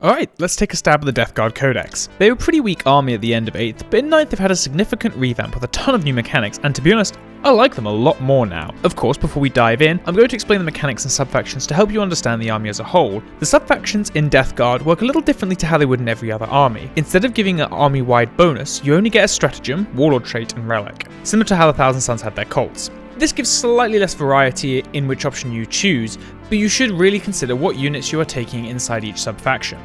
Alright, let's take a stab at the Death Guard Codex. They were a pretty weak army at the end of 8th, but in 9th they've had a significant revamp with a ton of new mechanics, and to be honest, I like them a lot more now. Of course, before we dive in, I'm going to explain the mechanics and sub-factions to help you understand the army as a whole. The sub-factions in Death Guard work a little differently to how they would in every other army. Instead of giving an army-wide bonus, you only get a stratagem, warlord trait, and relic, similar to how the Thousand Sons had their cults. This gives slightly less variety in which option you choose, but you should really consider what units you are taking inside each sub-faction.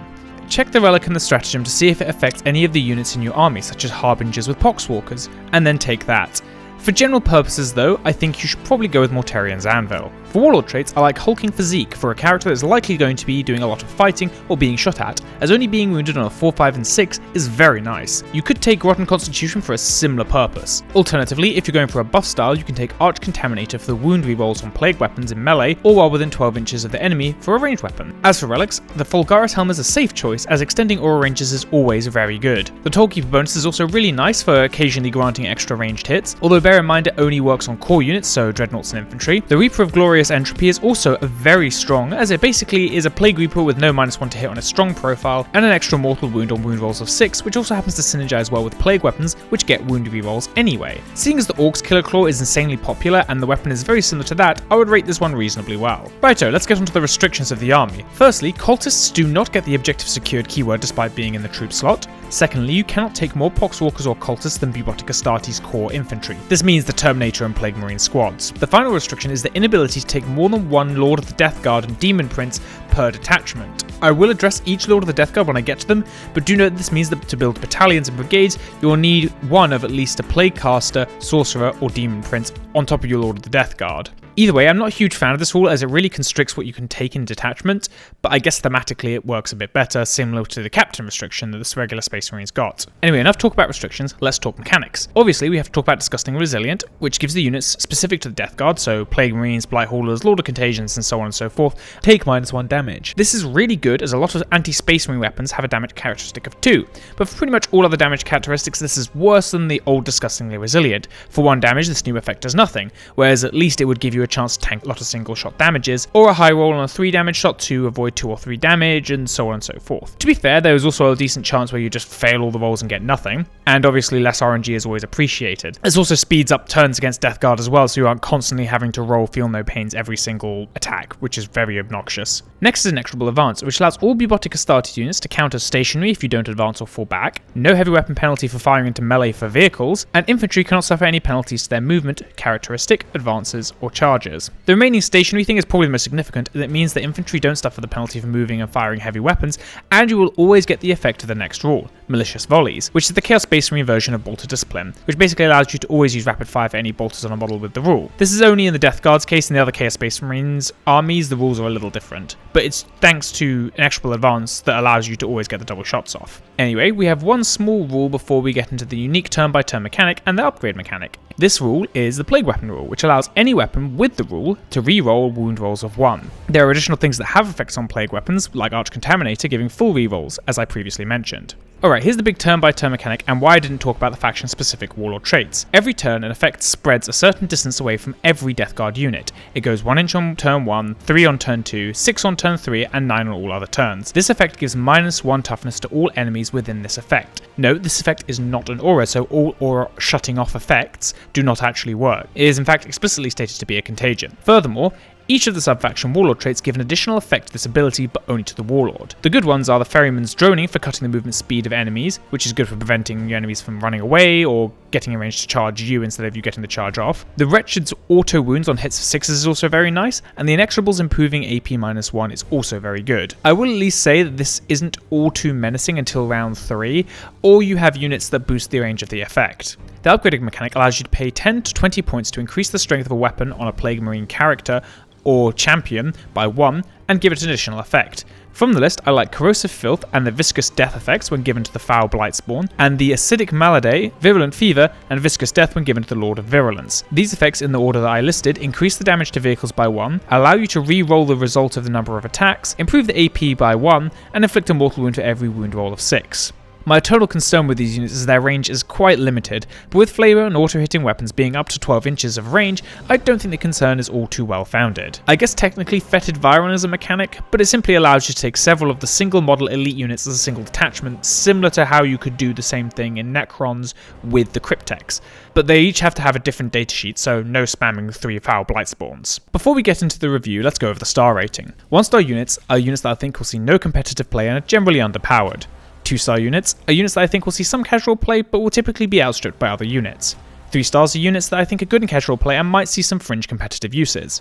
Check the relic and the stratagem to see if it affects any of the units in your army, such as Harbingers with Poxwalkers, and then take that. For general purposes though, I think you should probably go with Mortarian's Anvil. For warlord traits, I like Hulking Physique for a character that is likely going to be doing a lot of fighting or being shot at, as only being wounded on a 4, 5 and 6 is very nice. You could take Rotten Constitution for a similar purpose. Alternatively, if you're going for a buff style, you can take Arch Contaminator for the wound rerolls on plague weapons in melee, or while within 12 inches of the enemy for a ranged weapon. As for relics, the Fulgaris Helm is a safe choice, as extending aura ranges is always very good. The Tollkeeper bonus is also really nice for occasionally granting extra ranged hits, although bear in mind it only works on core units, so Dreadnoughts and Infantry. The Reaper of Glorious Entropy is also very strong, as it basically is a Plague Reaper with no -1 to hit on a strong profile, and an extra mortal wound on wound rolls of 6, which also happens to synergize well with Plague weapons, which get wound rerolls anyway. Seeing as the Orc's Killer Claw is insanely popular, and the weapon is very similar to that, I would rate this one reasonably well. Righto, let's get onto the restrictions of the army. Firstly, cultists do not get the objective secured keyword despite being in the troop slot. Secondly, you cannot take more Poxwalkers or cultists than Bubotic Astartes core infantry. This means the Terminator and Plague Marine squads. The final restriction is the inability to take more than one Lord of the Death Guard and Demon Prince per detachment. I will address each Lord of the Death Guard when I get to them, but do note this means that to build battalions and brigades, you will need one of at least a Plague Caster, Sorcerer, or Demon Prince on top of your Lord of the Death Guard. Either way, I'm not a huge fan of this rule as it really constricts what you can take in detachment, but I guess thematically it works a bit better, similar to the Captain restriction that this regular Space Marines got. Anyway, enough talk about restrictions, let's talk mechanics. Obviously, we have to talk about Disgusting Resilient, which gives the units specific to the Death Guard, so Plague Marines, Blight Haulers, Lord of Contagions, and so on and so forth, take -1 damage. This is really good as a lot of anti-Space Marine weapons have a damage characteristic of 2, but for pretty much all other damage characteristics this is worse than the old Disgustingly Resilient. For 1 damage, this new effect does nothing, whereas at least it would give you a chance to tank a lot of single shot damages, or a high roll on a 3 damage shot to avoid 2 or 3 damage, and so on and so forth. To be fair, there is also a decent chance where you just fail all the rolls and get nothing, and obviously less RNG is always appreciated. This also speeds up turns against Death Guard as well, so you aren't constantly having to roll Feel No Pains every single attack, which is very obnoxious. Next is Inexorable Advance, which allows all Bubotic Astartes units to counter stationary if you don't advance or fall back, no heavy weapon penalty for firing into melee for vehicles, and infantry cannot suffer any penalties to their movement, characteristic, advances, or charges. The remaining stationary thing is probably the most significant, as it means that infantry don't suffer the penalty for moving and firing heavy weapons, and you will always get the effect of the next rule, Malicious Volleys, which is the Chaos Space Marine version of Bolter Discipline, which basically allows you to always use rapid fire for any bolters on a model with the rule. This is only in the Death Guard's case. In the other Chaos Space Marines armies, the rules are a little different, but it's thanks to Inexorable Advance that allows you to always get the double shots off. Anyway, we have one small rule before we get into the unique turn-by-turn mechanic and the upgrade mechanic. This rule is the Plague Weapon rule, which allows any weapon with the rule to re-roll wound rolls of 1. There are additional things that have effects on Plague Weapons, like Arch Contaminator giving full re-rolls, as I previously mentioned. Alright, here's the big turn-by-turn mechanic and why I didn't talk about the faction-specific warlord traits. Every turn, an effect spreads a certain distance away from every Death Guard unit. It goes 1 inch on turn 1, 3 on turn 2, 6 on turn 3, and 9 on all other turns. This effect gives -1 toughness to all enemies within this effect. Note, this effect is not an aura, so all aura shutting off effects do not actually work. It is in fact explicitly stated to be a contagion. Furthermore, each of the sub-faction warlord traits give an additional effect to this ability, but only to the warlord. The good ones are the Ferryman's Droning for cutting the movement speed of enemies, which is good for preventing your enemies from running away or getting in range to charge you instead of you getting the charge off. The Wretched's auto wounds on hits of 6s is also very nice, and the Inexorable's improving AP -1 is also very good. I will at least say that this isn't all too menacing until round 3, or you have units that boost the range of the effect. The upgrading mechanic allows you to pay 10 to 20 points to increase the strength of a weapon on a Plague Marine character or champion by 1 and give it an additional effect. From the list, I like Corrosive Filth and the Viscous Death effects when given to the Foul Blightspawn, and the Acidic Malady, Virulent Fever, and Viscous Death when given to the Lord of Virulence. These effects in the order that I listed increase the damage to vehicles by 1, allow you to re-roll the result of the number of attacks, improve the AP by 1, and inflict a mortal wound for every wound roll of 6. My total concern with these units is their range is quite limited, but with flavor and auto-hitting weapons being up to 12 inches of range, I don't think the concern is all too well founded. I guess technically Fetid Viron is a mechanic, but it simply allows you to take several of the single model elite units as a single detachment, similar to how you could do the same thing in Necrons with the Cryptex. But they each have to have a different datasheet, so no spamming 3 foul Blightspawns. Before we get into the review, let's go over the star rating. 1-star units are units that I think will see no competitive play and are generally underpowered. 2-star units are units that I think will see some casual play but will typically be outstripped by other units. 3 stars are units that I think are good in casual play and might see some fringe competitive uses.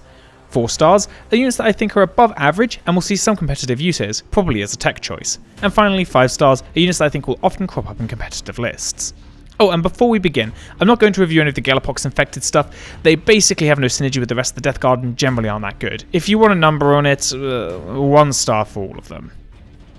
4 stars are units that I think are above average and will see some competitive uses, probably as a tech choice. And finally, 5 stars are units that I think will often crop up in competitive lists. Oh, and before we begin, I'm not going to review any of the Galapox infected stuff. They basically have no synergy with the rest of the Death Guard and generally aren't that good. If you want a number on it, 1 star for all of them.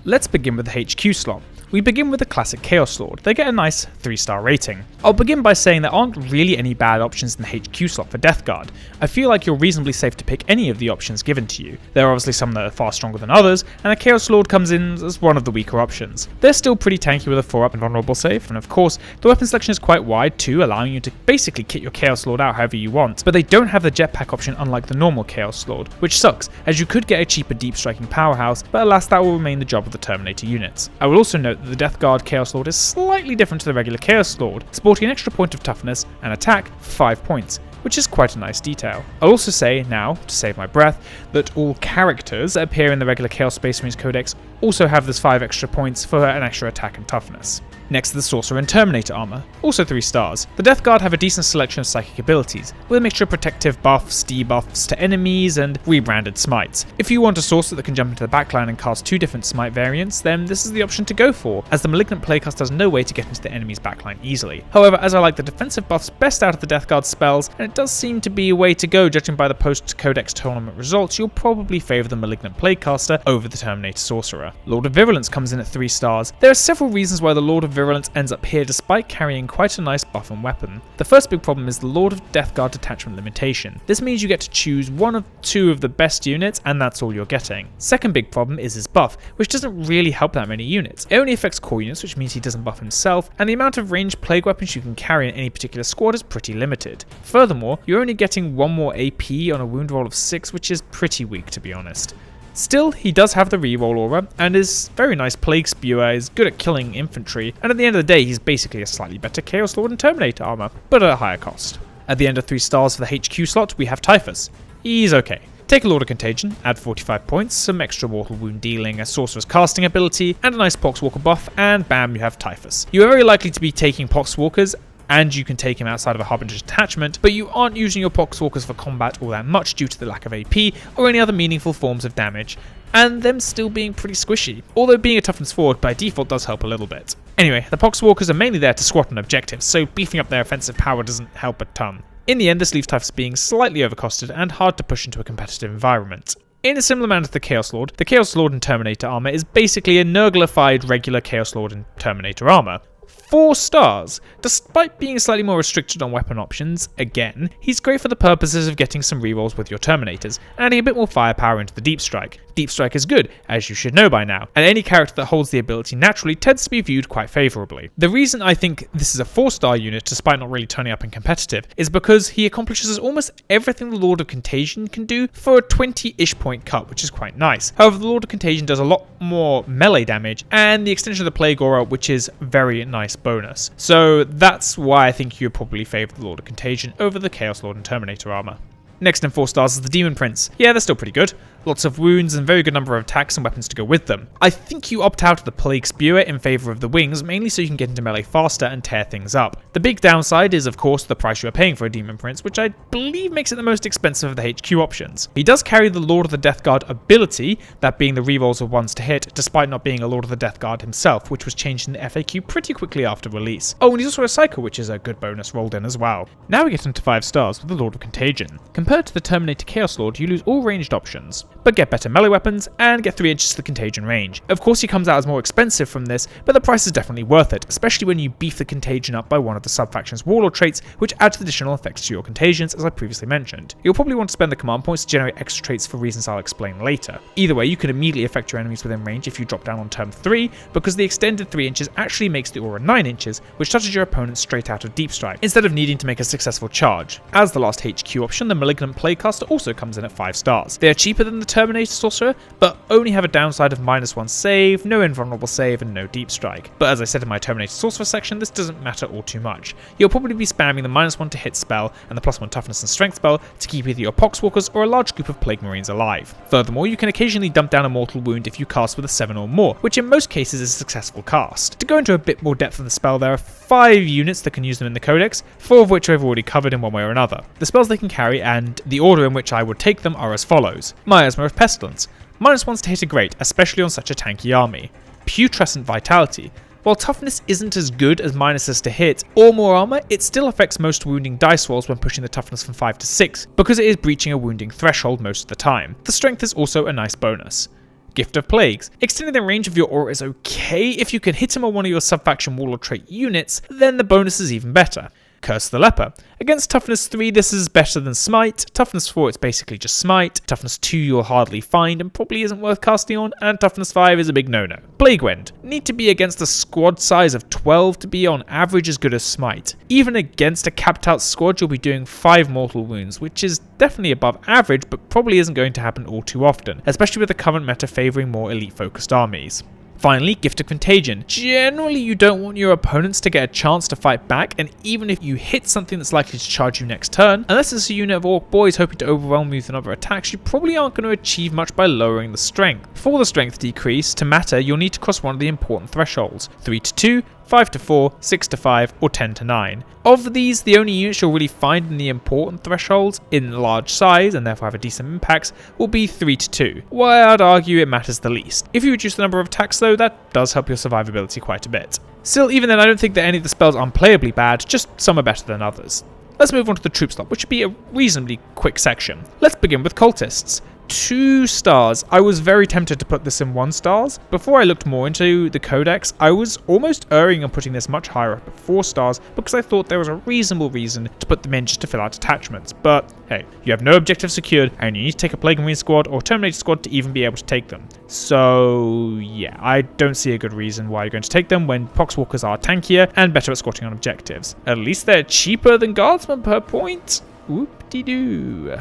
Let's begin with the HQ slot. We begin with the classic Chaos Lord. They get a nice 3-star rating. I'll begin by saying there aren't really any bad options in the HQ slot for Death Guard. I feel like you're reasonably safe to pick any of the options given to you. There are obviously some that are far stronger than others, and the Chaos Lord comes in as one of the weaker options. They're still pretty tanky with a 4-up and vulnerable save, and of course, the weapon selection is quite wide too, allowing you to basically kit your Chaos Lord out however you want, but they don't have the jetpack option unlike the normal Chaos Lord, which sucks, as you could get a cheaper deep striking powerhouse, but alas that will remain the job of the Terminator units. I will also note that the Death Guard Chaos Lord is slightly different to the regular Chaos Lord, sporting an extra point of toughness and attack for 5 points, which is quite a nice detail. I'll also say now, to save my breath, that all characters that appear in the regular Chaos Space Marines Codex also have this 5 extra points for an extra attack and toughness. Next, the Sorcerer and Terminator armor, also 3 stars. The Death Guard have a decent selection of psychic abilities, with a mixture of protective buffs, debuffs to enemies, and rebranded smites. If you want a Sorcerer that can jump into the backline and cast 2 different smite variants, then this is the option to go for, as the Malignant Playcast has no way to get into the enemy's backline easily. However, as I like the defensive buffs best out of the Death Guard spells, and it does seem to be a way to go judging by the post-Codex tournament results, you'll probably favour the Malignant Playcaster over the Terminator Sorcerer. Lord of Virulence comes in at 3 stars. There are several reasons why the Lord of Virulence ends up here despite carrying quite a nice buff and weapon. The first big problem is the Lord of Death Guard detachment limitation. This means you get to choose 1 of 2 of the best units and that's all you're getting. Second big problem is his buff, which doesn't really help that many units. It only affects core units, which means he doesn't buff himself, and the amount of ranged plague weapons you can carry in any particular squad is pretty limited. Furthermore, you're only getting 1 more AP on a wound roll of 6, which is pretty weak to be honest. Still, he does have the reroll aura, and is very nice plague spewer, is good at killing infantry, and at the end of the day he's basically a slightly better Chaos Lord and Terminator armor, but at a higher cost. At the end of 3 stars for the HQ slot, we have Typhus. He's okay. Take a Lord of Contagion, add 45 points, some extra mortal wound dealing, a sorcerer's casting ability, and a nice Poxwalker buff, and bam, you have Typhus. You are very likely to be taking Poxwalkers, and you can take him outside of a Harbinger's attachment, but you aren't using your Poxwalkers for combat all that much due to the lack of AP or any other meaningful forms of damage, and them still being pretty squishy, although being a toughness forward by default does help a little bit. Anyway, the Poxwalkers are mainly there to squat on objectives, so beefing up their offensive power doesn't help a ton. In the end, this leaves Typhus being slightly overcosted and hard to push into a competitive environment. In a similar manner to the Chaos Lord and Terminator armor is basically a Nurglified regular Chaos Lord and Terminator armor. 4 stars. Despite being slightly more restricted on weapon options, again, he's great for the purposes of getting some rerolls with your Terminators, and adding a bit more firepower into the Deep Strike. Deep Strike is good, as you should know by now, and any character that holds the ability naturally tends to be viewed quite favourably. The reason I think this is a 4-star unit, despite not really turning up in competitive, is because he accomplishes almost everything the Lord of Contagion can do for a 20-ish point cut, which is quite nice. However, the Lord of Contagion does a lot more melee damage, and the extension of the Plague Aura, which is very nice bonus. So that's why I think you would probably favour the Lord of Contagion over the Chaos Lord and Terminator armor. Next in 4 stars is the Demon Prince. Yeah, they're still pretty good. Lots of wounds and very good number of attacks and weapons to go with them. I think you opt out of the Plague Spewer in favour of the Wings, mainly so you can get into melee faster and tear things up. The big downside is of course the price you are paying for a Demon Prince, which I believe makes it the most expensive of the HQ options. He does carry the Lord of the Death Guard ability, that being the rerolls of 1s to hit, despite not being a Lord of the Death Guard himself, which was changed in the FAQ pretty quickly after release. Oh, and he's also a Psycho, which is a good bonus rolled in as well. Now we get into 5 stars with the Lord of Contagion. Compared to the Terminator Chaos Lord, you lose all ranged options, but get better melee weapons and get 3 inches to the contagion range. Of course he comes out as more expensive from this, but the price is definitely worth it, especially when you beef the contagion up by one of the sub-faction's warlord traits, which adds additional effects to your contagions, as I previously mentioned. You'll probably want to spend the command points to generate extra traits for reasons I'll explain later. Either way, you can immediately affect your enemies within range if you drop down on turn 3, because the extended 3 inches actually makes the aura 9 inches, which touches your opponent straight out of deep strike, instead of needing to make a successful charge. As the last HQ option, the Malignant Plaguecaster also comes in at 5 stars. They are cheaper than the Terminator Sorcerer, but only have a downside of -1 save, no invulnerable save, and no deep strike. But as I said in my Terminator Sorcerer section, this doesn't matter all too much. You'll probably be spamming the -1 to hit spell and the +1 toughness and strength spell to keep either your Poxwalkers or a large group of Plague Marines alive. Furthermore, you can occasionally dump down a mortal wound if you cast with a 7 or more, which in most cases is a successful cast. To go into a bit more depth of the spell, there are 5 units that can use them in the Codex, 4 of which I've already covered in one way or another. The spells they can carry and the order in which I would take them are as follows. Miasma of Pestilence. -1s to hit are great, especially on such a tanky army. Putrescent Vitality. While toughness isn't as good as minuses to hit or more armor, it still affects most wounding dice rolls when pushing the toughness from 5 to 6, because it is breaching a wounding threshold most of the time. The strength is also a nice bonus. Gift of Plagues. Extending the range of your aura is okay. If you can hit him on one of your sub-faction warlord trait units, then the bonus is even better. Curse of the Leper. Against Toughness 3, this is better than Smite. Toughness 4, it's basically just Smite. Toughness 2, you'll hardly find and probably isn't worth casting on. And Toughness 5 is a big no-no. Plague Wind. Need to be against a squad size of 12 to be on average as good as Smite. Even against a capped out squad, you'll be doing 5 mortal wounds, which is definitely above average, but probably isn't going to happen all too often, especially with the current meta favouring more elite-focused armies. Finally, Gift of Contagion. Generally, you don't want your opponents to get a chance to fight back, and even if you hit something that's likely to charge you next turn, unless it's a unit of Orc Boys hoping to overwhelm you with another attacks, you probably aren't going to achieve much by lowering the strength. For the strength decrease to matter, you'll need to cross one of the important thresholds: 3 to 2, 5 to 4, 6 to 5, or 10 to 9. Of these, the only units you'll really find in the important thresholds, in large size and therefore have a decent impacts, will be 3 to 2, where I'd argue it matters the least. If you reduce the number of attacks though, that does help your survivability quite a bit. Still, even then I don't think that any of the spells are unplayably bad, just some are better than others. Let's move on to the troop slot, which should be a reasonably quick section. Let's begin with Cultists. 2 stars. I was very tempted to put this in 1 stars. Before I looked more into the Codex, I was almost erring on putting this much higher up at 4 stars because I thought there was a reasonable reason to put them in just to fill out attachments. But hey, you have no objectives secured and you need to take a Plague Marine squad or Terminator squad to even be able to take them. So yeah, I don't see a good reason why you're going to take them when Poxwalkers are tankier and better at squatting on objectives. At least they're cheaper than Guardsmen per point. Whoop-de-doo.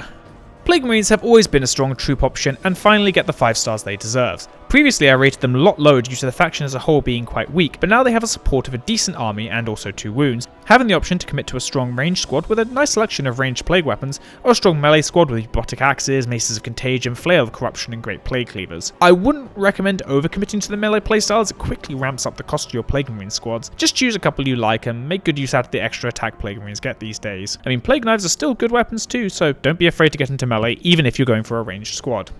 Plague Marines have always been a strong troop option and finally get the 5 stars they deserve. Previously I rated them a lot lower due to the faction as a whole being quite weak, but now they have a support of a decent army and also 2 wounds, having the option to commit to a strong ranged squad with a nice selection of ranged plague weapons, or a strong melee squad with robotic axes, maces of contagion, flail of corruption and great plague cleavers. I wouldn't recommend overcommitting to the melee playstyle as it quickly ramps up the cost of your Plague Marine squads. Just choose a couple you like and make good use out of the extra attack Plague Marines get these days. I mean, Plague Knives are still good weapons too, so don't be afraid to get into melee even if you're going for a ranged squad.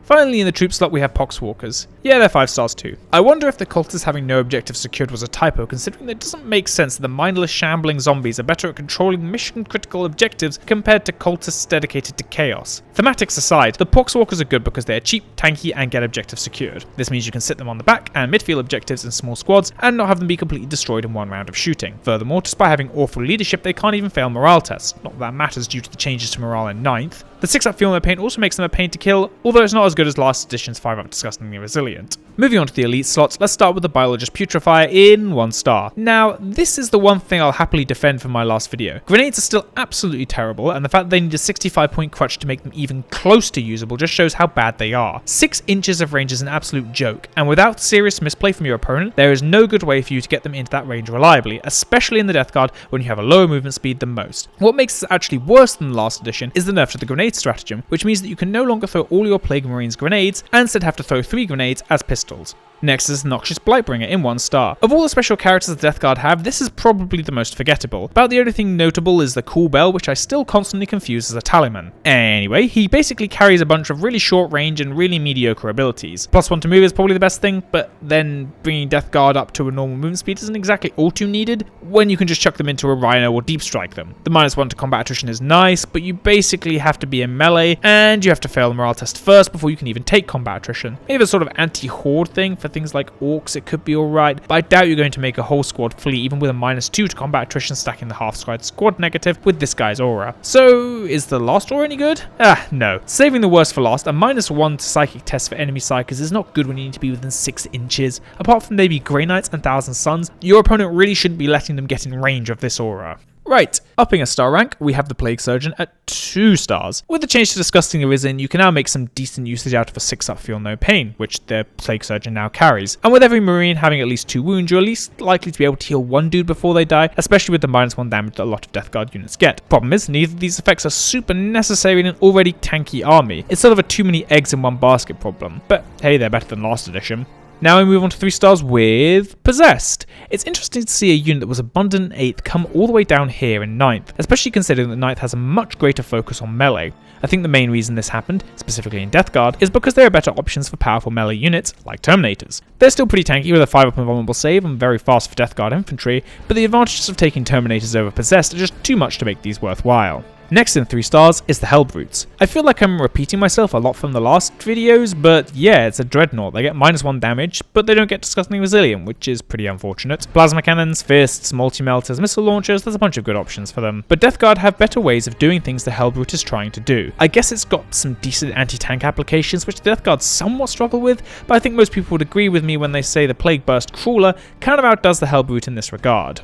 Finally, in the troop slot we have Poxwalkers. Yeah, they're 5 stars too. I wonder if the cultists having no objectives secured was a typo, considering that it doesn't make sense that the mindless shambling zombies are better at controlling mission critical objectives compared to cultists dedicated to chaos. Thematics aside, the Poxwalkers are good because they are cheap, tanky, and get objectives secured. This means you can sit them on the back and midfield objectives in small squads and not have them be completely destroyed in one round of shooting. Furthermore, despite having awful leadership, they can't even fail morale tests. Not that that matters due to the changes to morale in 9th. The 6-up Feel No Pain also makes them a pain to kill, although it's not as good as last edition's 5-up Disgustingly Resilient. Moving on to the elite slots, let's start with the Biologist Putrefier in 1 star. Now, this is the one thing I'll happily defend from my last video. Grenades are still absolutely terrible, and the fact that they need a 65-point crutch to make them even close to usable just shows how bad they are. 6 inches of range is an absolute joke, and without serious misplay from your opponent, there is no good way for you to get them into that range reliably, especially in the Death Guard when you have a lower movement speed than most. What makes this actually worse than the last edition is the nerf to the grenade stratagem, which means that you can no longer throw all your Plague Marines grenades and instead have to throw 3 grenades as pistols. Next is Noxious Blightbringer in 1 star. Of all the special characters the Death Guard have, this is probably the most forgettable. About the only thing notable is the Cool Bell, which I still constantly confuse as a Taliman. Anyway, he basically carries a bunch of really short range and really mediocre abilities. +1 to move is probably the best thing, but then bringing Death Guard up to a normal movement speed isn't exactly all too needed, when you can just chuck them into a Rhino or Deep Strike them. The -1 to combat attrition is nice, but you basically have to be in melee, and you have to fail the morale test first before you can even take combat attrition. Maybe a sort of anti-horde thing for things like orcs, it could be alright, but I doubt you're going to make a whole squad flee even with a -2 to combat attrition stacking the half-squad negative with this guy's aura. So, is the last aura any good? No. Saving the worst for last, a -1 to psychic test for enemy psychers is not good when you need to be within 6 inches. Apart from maybe Grey Knights and Thousand Suns, your opponent really shouldn't be letting them get in range of this aura. Right, upping a star rank, we have the Plague Surgeon at 2 stars. With the change to Disgusting Arisen, you can now make some decent usage out of a 6-up Feel No Pain, which the Plague Surgeon now carries. And with every Marine having at least 2 wounds, you're at least likely to be able to heal 1 dude before they die, especially with the -1 damage that a lot of Death Guard units get. Problem is, neither of these effects are super necessary in an already tanky army. It's sort of a too many eggs in one basket problem, but hey, they're better than last edition. Now we move on to 3 stars with Possessed. It's interesting to see a unit that was abundant in 8th come all the way down here in 9th, especially considering that 9th has a much greater focus on melee. I think the main reason this happened, specifically in Death Guard, is because there are better options for powerful melee units, like Terminators. They're still pretty tanky with a 5-up invulnerable save and very fast for Death Guard infantry, but the advantages of taking Terminators over Possessed are just too much to make these worthwhile. Next in 3 stars is the Hellbrutes. I feel like I'm repeating myself a lot from the last videos, but yeah, it's a Dreadnought. They get -1 damage, but they don't get Disgustingly Resilient, which is pretty unfortunate. Plasma cannons, fists, multi-melters, missile launchers, there's a bunch of good options for them. But Death Guard have better ways of doing things the Hellbrute is trying to do. I guess it's got some decent anti-tank applications, which Death Guard somewhat struggle with, but I think most people would agree with me when they say the Plague Burst Crawler kind of outdoes the Hellbrute in this regard.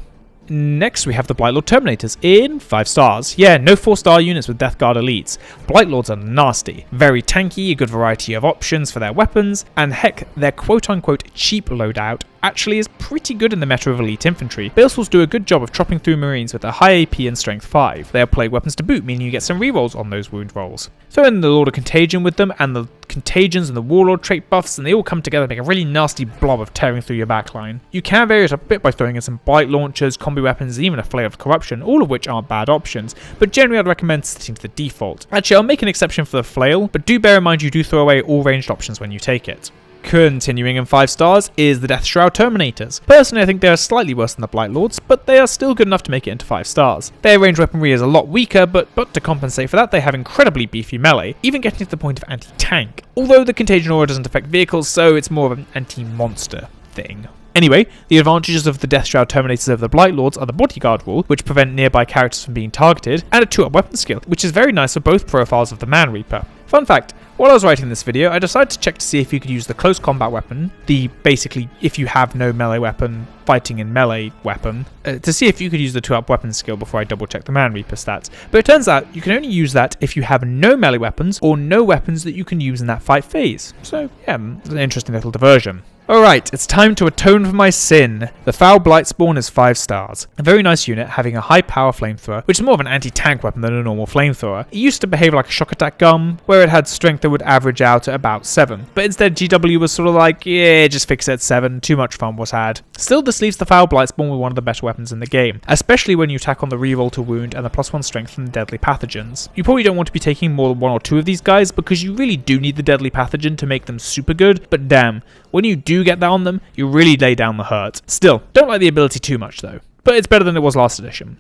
Next, we have the Blightlord Terminators in 5 stars. Yeah, no 4-star units with Death Guard elites. Blightlords are nasty, very tanky, a good variety of options for their weapons, and heck, their quote-unquote cheap loadout actually is pretty good in the meta of elite infantry. Balefools do a good job of chopping through marines with a high AP and strength 5. They are plague weapons to boot, meaning you get some rerolls on those wound rolls. Throw in the Lord of Contagion with them, and the Contagions and the Warlord trait buffs, and they all come together to make a really nasty blob of tearing through your backline. You can vary it up a bit by throwing in some Blight Launchers, combi weapons, and even a Flail of Corruption, all of which aren't bad options, but generally I'd recommend sticking to the default. Actually, I'll make an exception for the Flail, but do bear in mind you do throw away all ranged options when you take it. Continuing in 5 stars is the Death Shroud Terminators. Personally, I think they are slightly worse than the Blightlords, but they are still good enough to make it into 5 stars. Their ranged weaponry is a lot weaker, but to compensate for that, they have incredibly beefy melee, even getting to the point of anti-tank. Although the Contagion Aura doesn't affect vehicles, so it's more of an anti-monster thing. Anyway, the advantages of the Death Shroud Terminators over the Blightlords are the Bodyguard rule, which prevent nearby characters from being targeted, and a 2-up weapon skill, which is very nice for both profiles of the Man Reaper. Fun fact, while I was writing this video, I decided to check to see if you could use the close combat weapon, the basically if you have no melee weapon, fighting in melee weapon, to see if you could use the 2-up weapon skill before I double check the Man Reaper stats. But it turns out you can only use that if you have no melee weapons or no weapons that you can use in that fight phase. So yeah, it's an interesting little diversion. Alright, it's time to atone for my sin. The Foul Blightspawn is 5 stars. A very nice unit having a high power flamethrower, which is more of an anti-tank weapon than a normal flamethrower. It used to behave like a shock attack gun, where it had strength that would average out at about 7. But instead GW was sort of like, yeah, just fix it at 7, too much fun was had. Still, this leaves the Foul Blightspawn with one of the better weapons in the game, especially when you attack on the reroll to wound and the +1 strength from the deadly pathogens. You probably don't want to be taking more than 1 or 2 of these guys because you really do need the deadly pathogen to make them super good, but damn, when you do get that on them, you really lay down the hurt. Still, don't like the ability too much though, but it's better than it was last edition.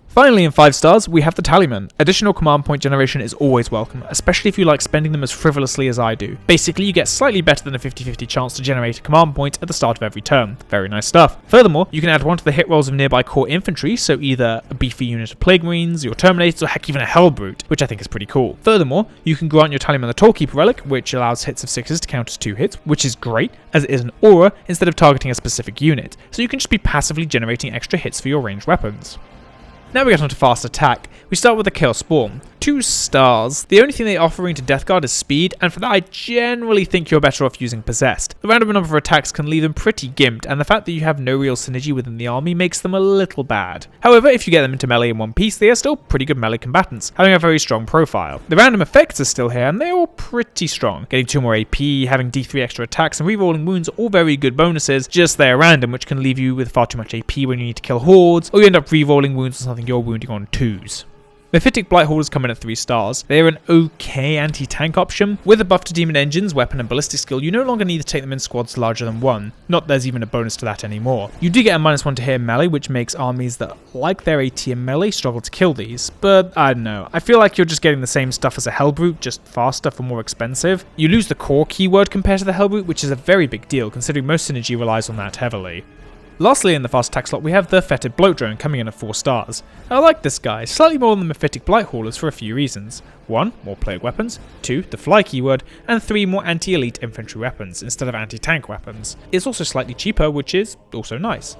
Finally, in 5 stars, we have the Tallyman. Additional command point generation is always welcome, especially if you like spending them as frivolously as I do. Basically, you get slightly better than a 50-50 chance to generate a command point at the start of every turn. Very nice stuff. Furthermore, you can add one to the hit rolls of nearby core infantry, so either a beefy unit of Plague Marines, your Terminators, or heck even a Hellbrute, which I think is pretty cool. Furthermore, you can grant your Tallyman the Tollkeeper Relic, which allows hits of 6s to count as 2 hits, which is great, as it is an aura instead of targeting a specific unit, so you can just be passively generating extra hits for your ranged weapons. Now we get on to fast attack. We start with the Chaos Spawn. 2 stars. The only thing they offering to Death Guard is speed, and for that I generally think you're better off using Possessed. The random number of attacks can leave them pretty gimped, and the fact that you have no real synergy within the army makes them a little bad. However, if you get them into melee in one piece, they are still pretty good melee combatants, having a very strong profile. The random effects are still here, and they're all pretty strong. Getting 2 more AP, having D3 extra attacks, and rerolling wounds are all very good bonuses, just they're random, which can leave you with far too much AP when you need to kill hordes, or you end up rerolling wounds on something you're wounding on 2s. Mephitic Blightholders come in at 3 stars. They are an okay anti-tank option. With a buff to demon engines, weapon and ballistic skill, you no longer need to take them in squads larger than 1. Not there's even a bonus to that anymore. You do get a -1 to hit in melee, which makes armies that like their AT in melee struggle to kill these. But I don't know, I feel like you're just getting the same stuff as a Hellbrute, just faster for more expensive. You lose the core keyword compared to the Hellbrute, which is a very big deal considering most synergy relies on that heavily. Lastly, in the fast attack slot, we have the Fetid Bloat Drone coming in at 4 stars. I like this guy, slightly more than the Mephitic Blighthaulers for a few reasons. 1. More plague weapons. 2. The fly keyword. And 3. More anti-elite infantry weapons instead of anti-tank weapons. It's also slightly cheaper, which is also nice.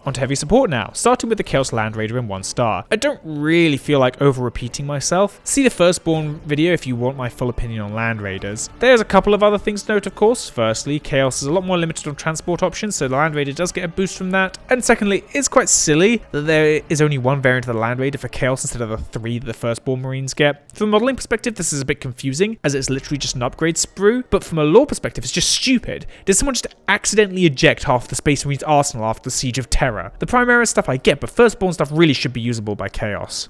Onto heavy support now, starting with the Chaos Land Raider in 1 star. I don't really feel like over-repeating myself. See the Firstborn video if you want my full opinion on Land Raiders. There's a couple of other things to note, of course. Firstly, Chaos is a lot more limited on transport options, so the Land Raider does get a boost from that. And secondly, it's quite silly that there is only 1 variant of the Land Raider for Chaos instead of the 3 that the Firstborn Marines get. From a modelling perspective, this is a bit confusing, as it's literally just an upgrade sprue, but from a lore perspective, it's just stupid. Did someone just accidentally eject half the Space Marines arsenal after the Siege of Terror? The Primaris stuff I get, but Firstborn stuff really should be usable by Chaos.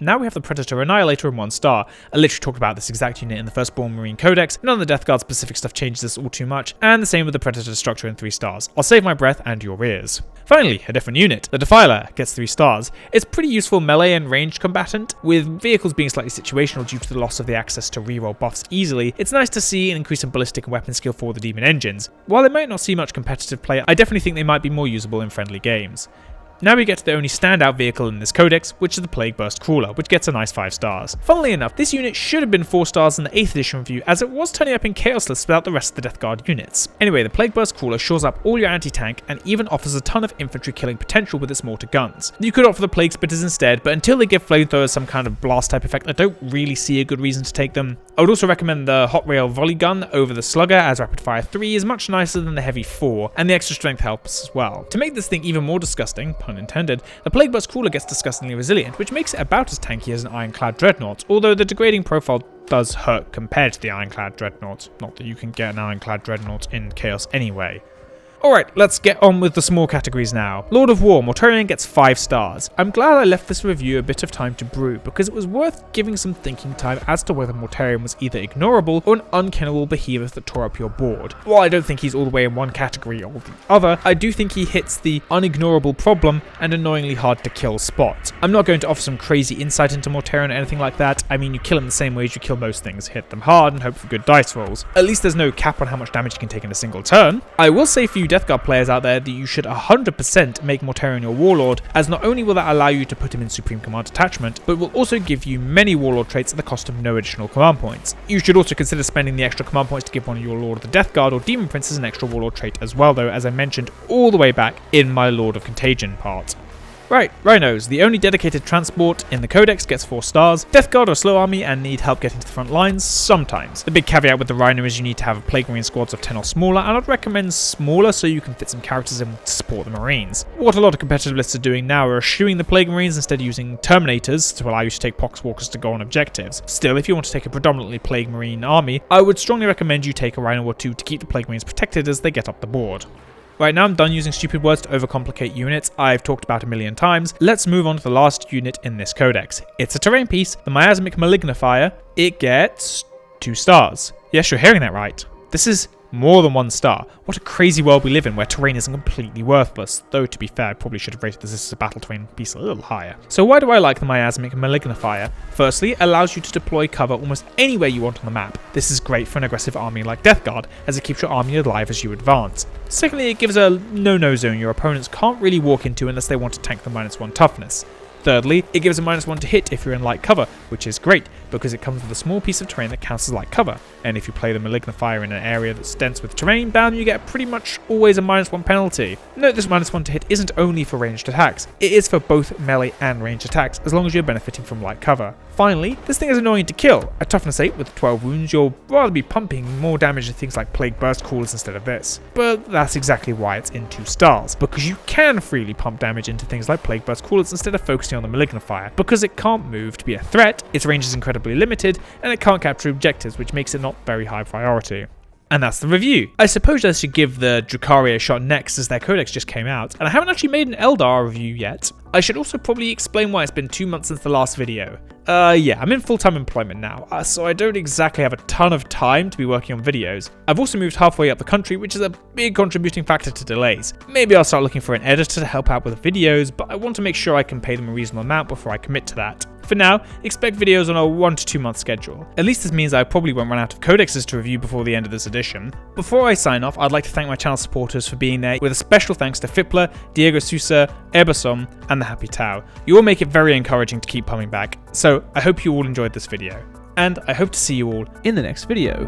Now we have the Predator Annihilator in 1 star. I literally talked about this exact unit in the Firstborn Marine Codex. None of the Death Guard specific stuff changes this all too much, and the same with the Predator Destructor in 3 stars. I'll save my breath and your ears. Finally, a different unit. The Defiler gets 3 stars. It's pretty useful melee and ranged combatant, with vehicles being slightly situational due to the loss of the access to reroll buffs easily. It's nice to see an increase in ballistic and weapon skill for the demon engines. While they might not see much competitive play, I definitely think they might be more usable in friendly games. Now we get to the only standout vehicle in this codex, which is the Plague Burst Crawler, which gets a nice 5 stars. Funnily enough, this unit should have been 4 stars in the 8th edition review, as it was turning up in Chaos lists without the rest of the Death Guard units. Anyway, the Plague Burst Crawler shores up all your anti-tank and even offers a ton of infantry killing potential with its mortar guns. You could offer the Plague Spitters instead, but until they give flamethrowers some kind of blast type effect, I don't really see a good reason to take them. I would also recommend the Hot Rail Volley Gun over the Slugger, as Rapid Fire 3 is much nicer than the Heavy 4, and the extra strength helps as well. To make this thing even more disgusting, pun intended, the Plague Burst Crawler gets disgustingly resilient, which makes it about as tanky as an Ironclad Dreadnought, although the degrading profile does hurt compared to the Ironclad Dreadnought. Not that you can get an Ironclad Dreadnought in Chaos anyway. Alright, let's get on with the small categories now. Lord of War, Mortarion gets 5 stars. I'm glad I left this review a bit of time to brew, because it was worth giving some thinking time as to whether Mortarion was either ignorable or an unkillable behemoth that tore up your board. While I don't think he's all the way in one category or the other, I do think he hits the unignorable problem and annoyingly hard to kill spot. I'm not going to offer some crazy insight into Mortarion or anything like that. I mean, you kill him the same way as you kill most things, hit them hard and hope for good dice rolls. At least there's no cap on how much damage you can take in a single turn. I will say for you Death Guard players out there that you should 100% make Mortarion your Warlord, as not only will that allow you to put him in Supreme Command Detachment, but will also give you many Warlord traits at the cost of no additional command points. You should also consider spending the extra command points to give one of your Lord of the Death Guard or Demon Princes an extra Warlord trait as well, though, as I mentioned all the way back in my Lord of Contagion part. Right, Rhinos, the only dedicated transport in the Codex, gets 4 stars. Death Guard are a slow army and need help getting to the front lines sometimes. The big caveat with the Rhino is you need to have a Plague Marine squads of 10 or smaller, and I'd recommend smaller so you can fit some characters in to support the Marines. What a lot of competitive lists are doing now are eschewing the Plague Marines instead of using Terminators to allow you to take Poxwalkers to go on objectives. Still, if you want to take a predominantly Plague Marine army, I would strongly recommend you take a Rhino or 2 to keep the Plague Marines protected as they get up the board. Right, now I'm done using stupid words to overcomplicate units I've talked about a million times. Let's move on to the last unit in this codex. It's a terrain piece, the Miasmic Malignifier. It gets 2 stars. Yes, you're hearing that right. This is more than 1 star. What a crazy world we live in where terrain is completely worthless. Though, to be fair, I probably should have rated this as a battle terrain piece a little higher. So why do I like the Miasmic Malignifier? Firstly, it allows you to deploy cover almost anywhere you want on the map. This is great for an aggressive army like Death Guard, as it keeps your army alive as you advance. Secondly, it gives a no-no zone your opponents can't really walk into unless they want to tank the -1 toughness. Thirdly, it gives a -1 to hit if you're in light cover, which is great, because it comes with a small piece of terrain that counts as light cover, and if you play the Malignifier in an area that's dense with terrain, bam, you get pretty much always a -1 penalty. Note this -1 to hit isn't only for ranged attacks, it is for both melee and ranged attacks, as long as you're benefiting from light cover. Finally, this thing is annoying to kill. At toughness 8 with 12 wounds, you'll rather be pumping more damage to things like Plague Burst Crawlers instead of this. But that's exactly why it's in 2 stars, because you can freely pump damage into things like Plague Burst Crawlers instead of focusing on the Malignifier. Because it can't move to be a threat, its range is incredibly limited, and it can't capture objectives, which makes it not very high priority. And that's the review. I suppose I should give the Drukhari a shot next as their Codex just came out, and I haven't actually made an Eldar review yet. I should also probably explain why it's been 2 months since the last video. Yeah, I'm in full-time employment now, so I don't exactly have a ton of time to be working on videos. I've also moved halfway up the country, which is a big contributing factor to delays. Maybe I'll start looking for an editor to help out with videos, but I want to make sure I can pay them a reasonable amount before I commit to that. For now, expect videos on a 1 to 2 month schedule. At least this means I probably won't run out of codexes to review before the end of this edition. Before I sign off, I'd like to thank my channel supporters for being there, with a special thanks to Fipler, Diego Sousa, Ebersom, and the Happy Tau. You all make it very encouraging to keep coming back, so I hope you all enjoyed this video. And I hope to see you all in the next video.